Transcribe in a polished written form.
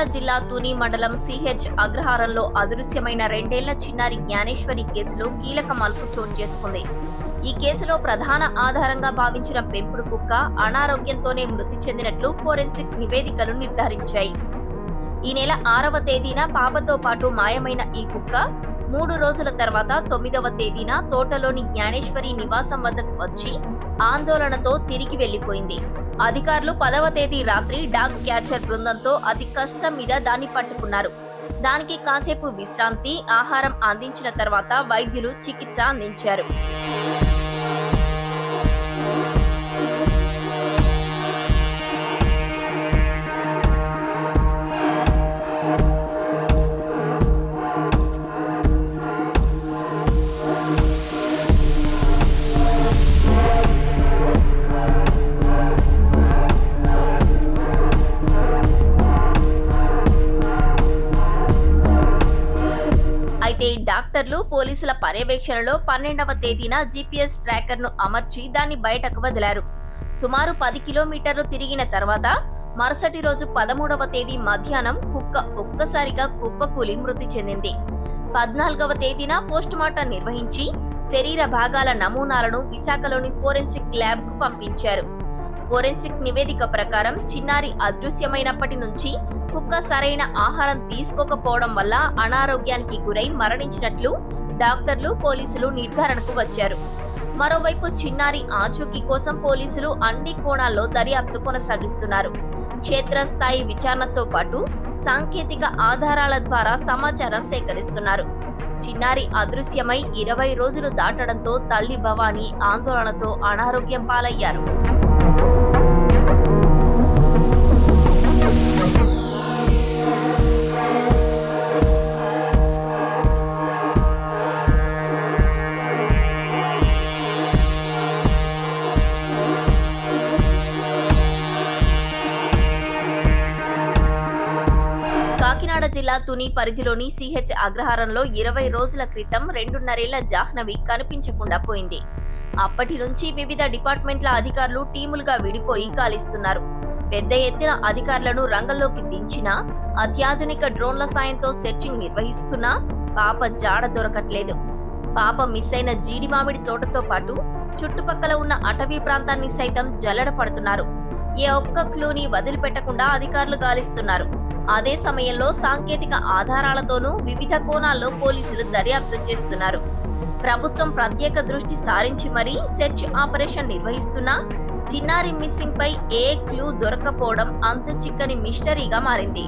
కాకినాడ జిల్లా తుని మండలం సిహెచ్ అగ్రహారంలో అదృశ్యమైన 2 ఏళ్ల చిన్నారి జ్ఞానేశ్వరి కేసులో కీలక మలుపు చోటు చేసుకుంది. ఈ కేసులో ప్రధాన ఆధారంగా భావించిన పెంపుడు కుక్క అనారోగ్యంతోనే మృతి చెందినట్లు ఫోరెన్సిక్ నివేదికలు నిర్ధారించాయి. ఈ నెల 6వ తేదీన పాపతో పాటు మాయమైన ఈ కుక్క 3 రోజుల తర్వాత 9వ తేదీన తోటలోని జ్ఞానేశ్వరి నివాసం వద్దకు వచ్చి ఆందోళనతో తిరిగి వెళ్లిపోయింది. అధికారులు 10వ తేదీ రాత్రి డాగ్ క్యాచర్ బృందంతో అతి కష్టం మీద దాన్ని పట్టుకున్నారు. దానికి కాసేపు విశ్రాంతి, ఆహారం అందించిన తర్వాత వైద్యులు చికిత్స అందించారు. అయితే డాక్టర్లు, పోలీసుల పర్యవేక్షణలో 12వ తేదీన జీపీఎస్ ట్రాకర్ ను అమర్చి దాన్ని బయటకు వదిలారు. సుమారు 10 కిలోమీటర్లు తిరిగిన తర్వాత మరుసటి రోజు 13వ తేదీ మధ్యాహ్నం కుక్క ఒక్కసారిగా కుప్పకూలి మృతి చెందింది. 14వ తేదీన పోస్టుమార్టం నిర్వహించి శరీర భాగాల నమూనాలను విశాఖలోని ఫోరెన్సిక్ ల్యాబ్ కు పంపించారు. ఫోరెన్సిక్ నివేదిక ప్రకారం చిన్నారి అదృశ్యమైనప్పటి నుంచి కుక్క సరైన ఆహారం తీసుకోకపోవడం వల్ల అనారోగ్యానికి గురై మరణించినట్లు డాక్టర్లు, పోలీసులు నిర్ధారణకు వచ్చారు. మరోవైపు చిన్నారి ఆచూకీ కోసం పోలీసులు అన్ని కోణాల్లో దర్యాప్తు కొనసాగిస్తున్నారు. క్షేత్రస్థాయి విచారణతో పాటు సాంకేతిక ఆధారాల ద్వారా సమాచారం సేకరిస్తున్నారు. చిన్నారి అదృశ్యమై 20 రోజులు దాటడంతో తల్లి భవానీ ఆందోళనతో అనారోగ్యం పాలయ్యారు. కాకినాడ జిల్లా తుని పరిధిలోని సిహెచ్ అగ్రహారంలో 20 రోజుల క్రితం 2.5 ఏళ్ల జాహ్నవి కనిపించకుండా పోయింది. అప్పటి నుంచి వివిధ డిపార్ట్మెంట్ల అధికారులు టీములుగా విడిపోయి గాలిస్తున్నారు. పెద్ద ఎత్తున అధికారులను రంగంలోకి దించినా, అత్యాధునిక డ్రోన్ల సాయంతో సెర్చింగ్ నిర్వహిస్తున్నా పాప జాడ దొరకట్లేదు. పాప మిస్ అయిన జీడి మామిడి తోటతో పాటు చుట్టుపక్కల ఉన్న అటవీ ప్రాంతాన్ని సైతం జల్లెడ పడుతున్నారు. ఏ ఒక్క క్లూని వదిలిపెట్టకుండా అధికారులు గాలిస్తున్నారు. అదే సమయంలో సాంకేతిక ఆధారాలతోనూ వివిధ కోణాల్లో పోలీసులు దర్యాప్తు చేస్తున్నారు. ప్రభుత్వం ప్రత్యేక దృష్టి సారించి మరీ సెర్చ్ ఆపరేషన్ నిర్వహిస్తున్నా చిన్నారి మిస్సింగ్ పై ఏ క్లూ దొరకపోవడం అంతు చిక్కని మిస్టరీగా మారింది.